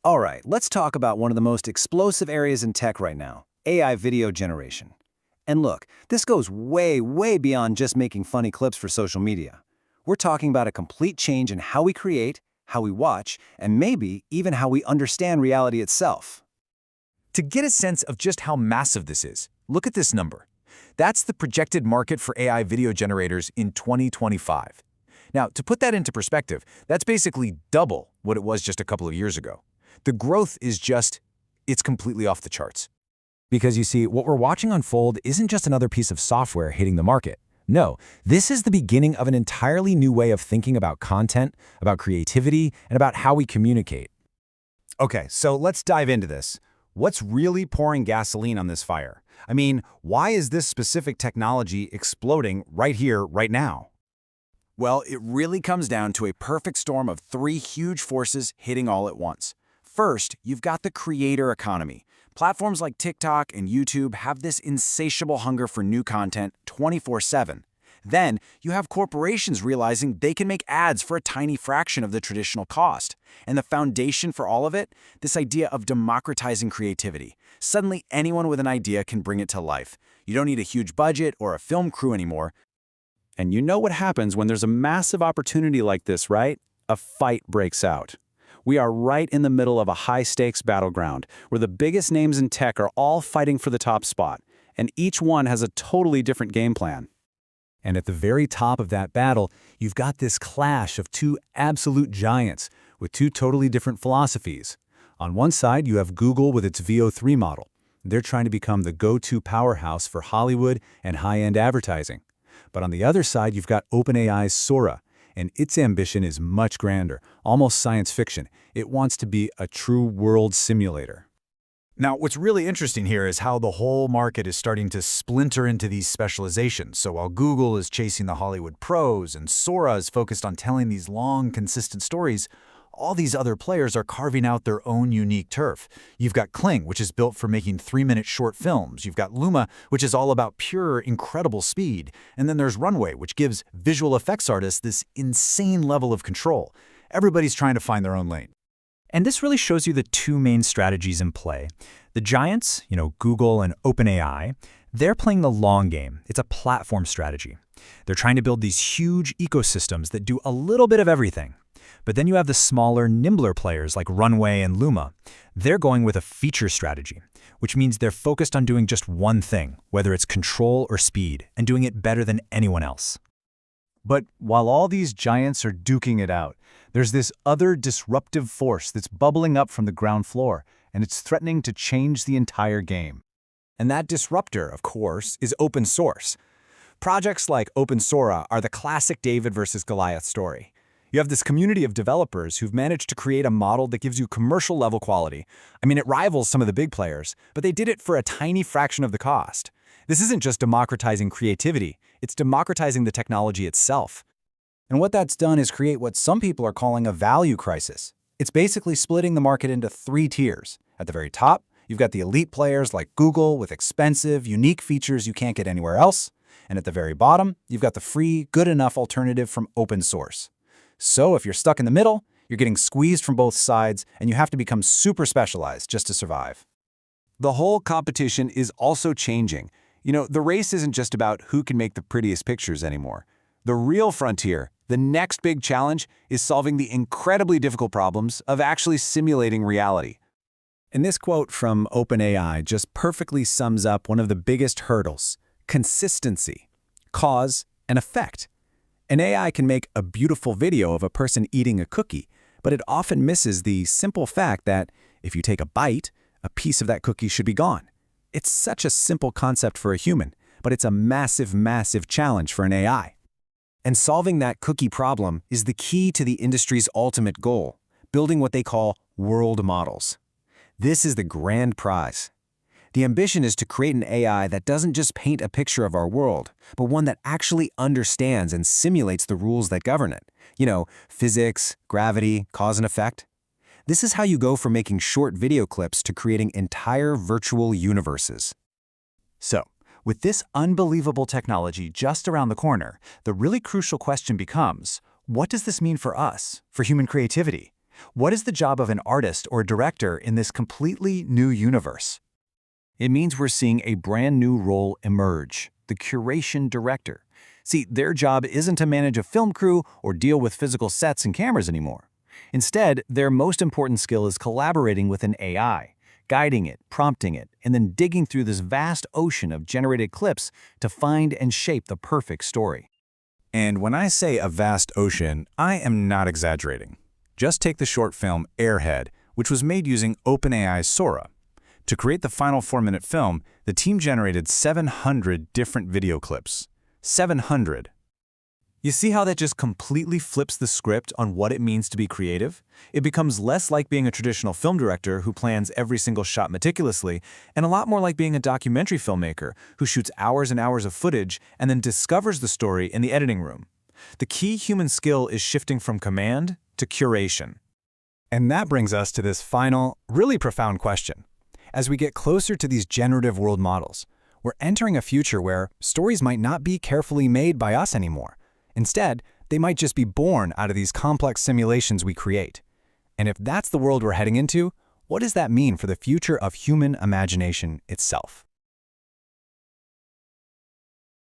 All right, let's talk about one of the most explosive areas in tech right now, AI video generation. And look, this goes way, way beyond just making funny clips for social media. We're talking about a complete change in how we create, how we watch, and maybe even how we understand reality itself. To get a sense of just how massive this is, look at this number. That's the projected market for AI video generators in 2025. Now, to put that into perspective, that's basically double what it was just a couple of years ago. The growth is it's completely off the charts. Because you see, what we're watching unfold isn't just another piece of software hitting the market. No, this is the beginning of an entirely new way of thinking about content, about creativity, and about how we communicate. Okay, so let's dive into this. What's really pouring gasoline on this fire? I mean, why is this specific technology exploding right here, right now? Well, it really comes down to a perfect storm of three huge forces hitting all at once. First, you've got the creator economy. Platforms like TikTok and YouTube have this insatiable hunger for new content 24/7. Then, you have corporations realizing they can make ads for a tiny fraction of the traditional cost. And the foundation for all of it? This idea of democratizing creativity. Suddenly, anyone with an idea can bring it to life. You don't need a huge budget or a film crew anymore. And you know what happens when there's a massive opportunity like this, right? A fight breaks out. We are right in the middle of a high-stakes battleground, where the biggest names in tech are all fighting for the top spot, and each one has a totally different game plan. And at the very top of that battle, you've got this clash of two absolute giants with two totally different philosophies. On one side, you have Google with its Veo 3 model. They're trying to become the go-to powerhouse for Hollywood and high-end advertising. But on the other side, you've got OpenAI's Sora, and its ambition is much grander, almost science fiction. It wants to be a true world simulator. Now, what's really interesting here is how the whole market is starting to splinter into these specializations. So while Google is chasing the Hollywood pros and Sora is focused on telling these long, consistent stories, all these other players are carving out their own unique turf. You've got Kling, which is built for making 3-minute short films. You've got Luma, which is all about pure, incredible speed. And then there's Runway, which gives visual effects artists this insane level of control. Everybody's trying to find their own lane. And this really shows you the two main strategies in play. The giants, Google and OpenAI, they're playing the long game. It's a platform strategy. They're trying to build these huge ecosystems that do a little bit of everything. But then you have the smaller, nimbler players like Runway and Luma. They're going with a feature strategy, which means they're focused on doing just one thing, whether it's control or speed, and doing it better than anyone else. But while all these giants are duking it out, there's this other disruptive force that's bubbling up from the ground floor, and it's threatening to change the entire game. And that disruptor, of course, is open source. Projects like Open-Sora are the classic David versus Goliath story. You have this community of developers who've managed to create a model that gives you commercial-level quality. I mean, it rivals some of the big players, but they did it for a tiny fraction of the cost. This isn't just democratizing creativity, it's democratizing the technology itself. And what that's done is create what some people are calling a value crisis. It's basically splitting the market into three tiers. At the very top, you've got the elite players like Google with expensive, unique features you can't get anywhere else. And at the very bottom, you've got the free, good enough alternative from open source. So if you're stuck in the middle, you're getting squeezed from both sides, and you have to become super specialized just to survive. The whole competition is also changing. The race isn't just about who can make the prettiest pictures anymore. The real frontier, the next big challenge, is solving the incredibly difficult problems of actually simulating reality. And this quote from OpenAI just perfectly sums up one of the biggest hurdles: consistency, cause, and effect. An AI can make a beautiful video of a person eating a cookie, but it often misses the simple fact that if you take a bite, a piece of that cookie should be gone. It's such a simple concept for a human, but it's a massive, massive challenge for an AI. And solving that cookie problem is the key to the industry's ultimate goal, building what they call world models. This is the grand prize. The ambition is to create an AI that doesn't just paint a picture of our world, but one that actually understands and simulates the rules that govern it. Physics, gravity, cause and effect. This is how you go from making short video clips to creating entire virtual universes. So, with this unbelievable technology just around the corner, the really crucial question becomes, what does this mean for us, for human creativity? What is the job of an artist or director in this completely new universe? It means we're seeing a brand new role emerge, the curation director. See, their job isn't to manage a film crew or deal with physical sets and cameras anymore. Instead, their most important skill is collaborating with an AI, guiding it, prompting it, and then digging through this vast ocean of generated clips to find and shape the perfect story. And when I say a vast ocean, I am not exaggerating. Just take the short film Airhead, which was made using OpenAI's Sora. To create the final 4-minute film, the team generated 700 different video clips. 700. You see how that just completely flips the script on what it means to be creative? It becomes less like being a traditional film director who plans every single shot meticulously, and a lot more like being a documentary filmmaker who shoots hours and hours of footage and then discovers the story in the editing room. The key human skill is shifting from command to curation. And that brings us to this final, really profound question. As we get closer to these generative world models, we're entering a future where stories might not be carefully made by us anymore. Instead, they might just be born out of these complex simulations we create. And if that's the world we're heading into, what does that mean for the future of human imagination itself?